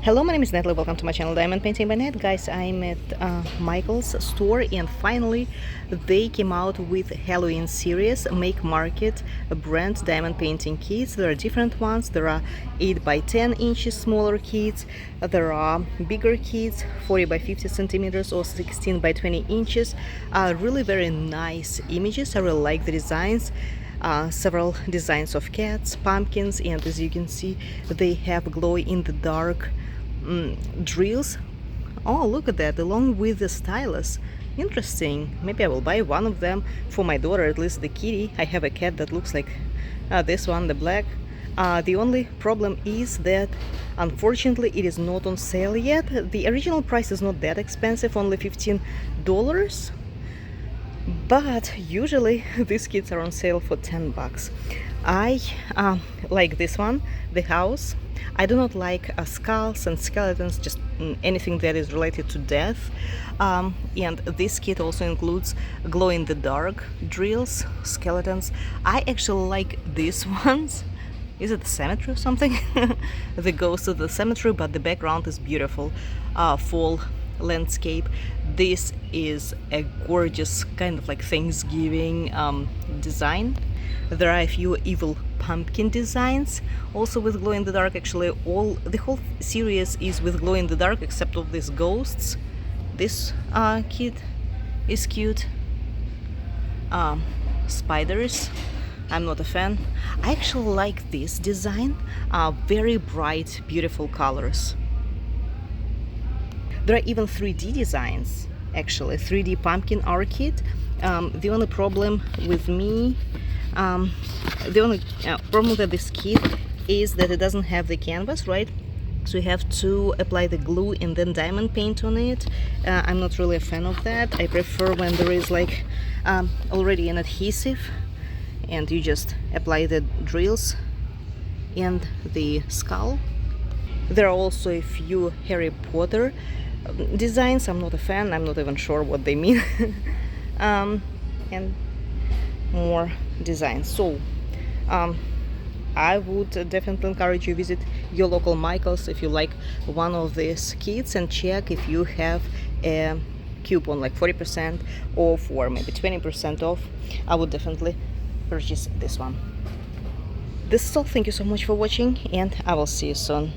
Hello, my name is Natalie. Welcome to my channel Diamond Painting by Nat. Guys, I'm at Michael's store and finally they came out with Halloween series Make Market brand diamond painting kits. There are different ones. There are 8 by 10 inches smaller kits. There are bigger kits, 40 by 50 centimeters or 16 by 20 inches. Really very nice images. I really like the designs. Several designs of cats, pumpkins, and as you can see they have glow in the dark drills. Oh, look at that, along with the stylus. Interesting. Maybe I will buy one of them for my daughter, at least the kitty. I have a cat that looks like this one, the black. The only problem is that unfortunately it is not on sale yet. The original price is not that expensive, only $15, but usually these kits are on sale for 10 bucks. I like this one, the house. I do not like skulls and skeletons, just anything that is related to death. And this kit also includes glow-in-the-dark drills, skeletons. I actually like these ones. Is it the cemetery or something? The ghost of the cemetery, but the background is beautiful. Fall landscape. This is a gorgeous kind of like Thanksgiving design. There are a few evil pumpkin designs also with glow in the dark. Actually the whole series is with glow in the dark except of these ghosts. This kit is cute. Spiders, I'm not a fan. I actually like this design. Very bright, beautiful colors. There are even 3D designs, actually 3D pumpkin art kit. The only problem with me, the only problem with this kit is that it doesn't have the canvas, right? So you have to apply the glue and then diamond paint on it. I'm not really a fan of that. I prefer when there is like already an adhesive and you just apply the drills and the skull. There are also a few Harry Potter designs. I'm not a fan. I'm not even sure what they mean. And more designs. So I would definitely encourage you to visit your local Michael's if you like one of these kits and check if you have a coupon like 40% off or maybe 20% off. I would definitely purchase this one. This is all. Thank you so much for watching and I will see you soon.